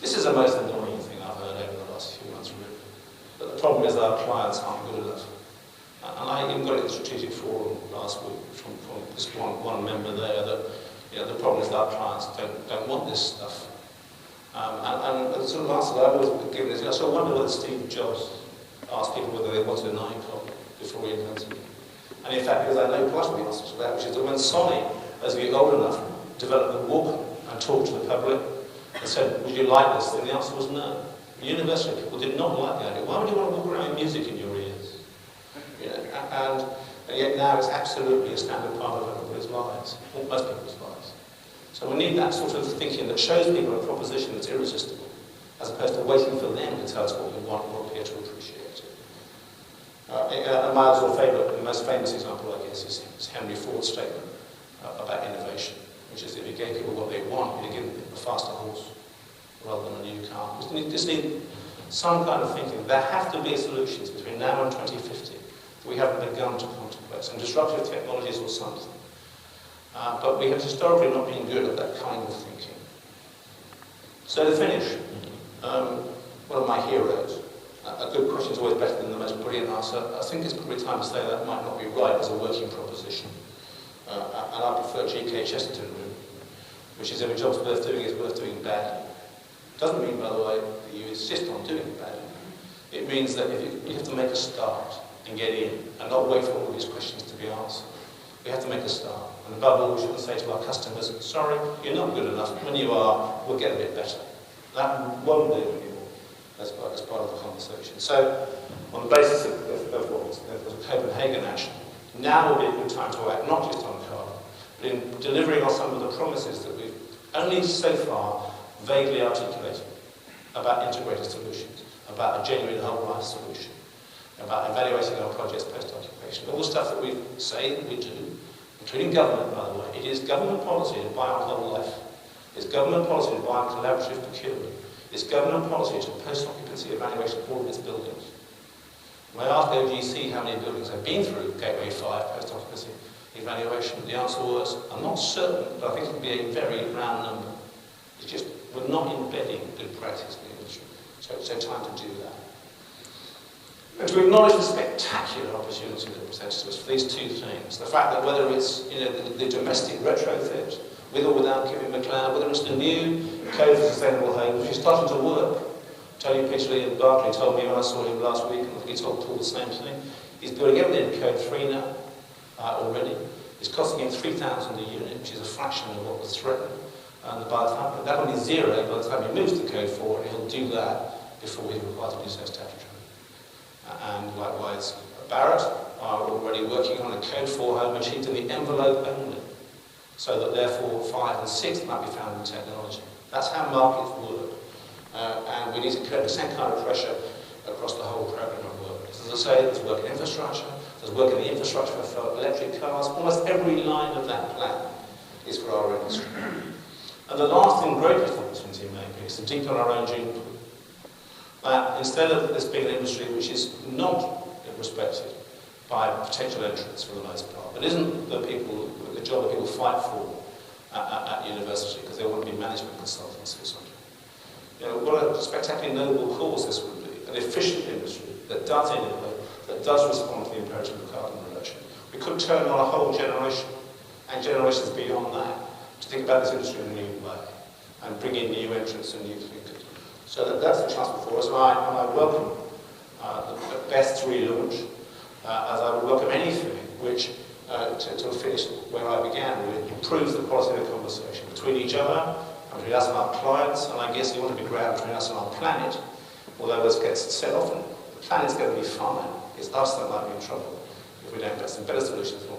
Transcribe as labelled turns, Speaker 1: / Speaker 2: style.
Speaker 1: This is the most annoying thing I've heard over the last few months, really. But the problem is that our clients aren't good enough. And I even got it in the strategic forum last week from this one member there that, you know, the problem is that our clients don't want this stuff. And the sort of answer that I've always given is, you know, so I wonder whether Steve Jobs asked people whether they wanted an iPod before he invented it. And in fact, because I know quite a the answer to that, which is that when Sony, as we get old enough, developed the Walkman and talked to the public and said, would you like this? Then the answer was no. University people did not like the idea. Why would you want to walk around with music in your ears? You know, and yet now it's absolutely a standard part of everybody's lives, or most people's lives. So we need that sort of thinking that shows people a proposition that's irresistible, as opposed to waiting for them to tell us what we want or appear to appreciate it. My sort of favourite, the most famous example, I guess, is Henry Ford's statement about innovation, which is that if you gave people what they want, you'd give them a faster horse rather than a new car. We just need some kind of thinking. There have to be solutions between now and 2050 that we haven't begun to contemplate, some disruptive technologies or something. But we have historically not been good at that kind of thinking. So to finish, one of my heroes, a good question is always better than the most brilliant answer. I think it's probably time to say that might not be right as a working proposition. And I prefer G.K. Chesterton, which is if a job's worth doing, it's worth doing badly. Doesn't mean, by the way, that you insist on doing it badly. It means that if you have to make a start and get in and not wait for all these questions to be answered. We have to make a start. And above all, we shouldn't say to our customers, sorry, you're not good enough. When you are, we'll get a bit better. That won't do anymore as part of the conversation. So, on the basis of Copenhagen action, now will be a good time to act, not just on carbon, but in delivering on some of the promises that we've only so far vaguely articulated about integrated solutions, about a genuine whole life solution, about evaluating our projects post-occupation, all the stuff that we say that we do, including government, by the way. It is government policy to buy on whole life. It's government policy to buy on collaborative procurement. It's government policy to post-occupancy evaluation of all of its buildings. When I asked OGC how many buildings have been through Gateway 5 post-occupancy evaluation, the answer was, I'm not certain, but I think it would be a very round number. It's just, we're not embedding good practice in the industry. So it's time to do that. And to acknowledge the spectacular opportunity that presents to us for these two things. The fact that whether it's the domestic retrofit, with or without Kevin McLeod, whether it's the new Code for Sustainable Homes, which is starting to work. Tony Pitchley at Berkeley told me when I saw him last week, and I think he told Paul the same thing. He's building everything in Code 3 now, already. It's costing him $3,000 a unit, which is a fraction of what was threatened. And by the time, that will be zero by the time he moves to Code 4, and he'll do that before he's required to do so statutory. And likewise, Barrett are already working on a Code 4 home achieved in the envelope only, so that therefore 5 and 6 might be found in technology. That's how markets work. And we need to create the same kind of pressure across the whole program of work. As I say, there's work in infrastructure, there's work in the infrastructure for electric cars. Almost every line of that plan is for our industry. And the last and greatest opportunity maybe is to deepen our own gene pool. That instead of this being an industry which is not respected by potential entrants for the most part, but isn't the job that people fight for at university because they want to be management consultants or something. You know, what a spectacularly noble cause this would be, an efficient industry that does innovate, that does respond to the imperative of carbon reduction. We could turn on a whole generation, and generations beyond that, to think about this industry in a new way, and bring in new entrants and new thinkers. So that's the chance before us, and I welcome the best relaunch, as I would welcome anything which, to finish where I began, really improves the quality of the conversation between each other, and between us and our clients, and I guess you want to be ground between us and our planet, although as gets said often, the planet's going to be fine. It's us that might be in trouble if we don't invest in better solutions for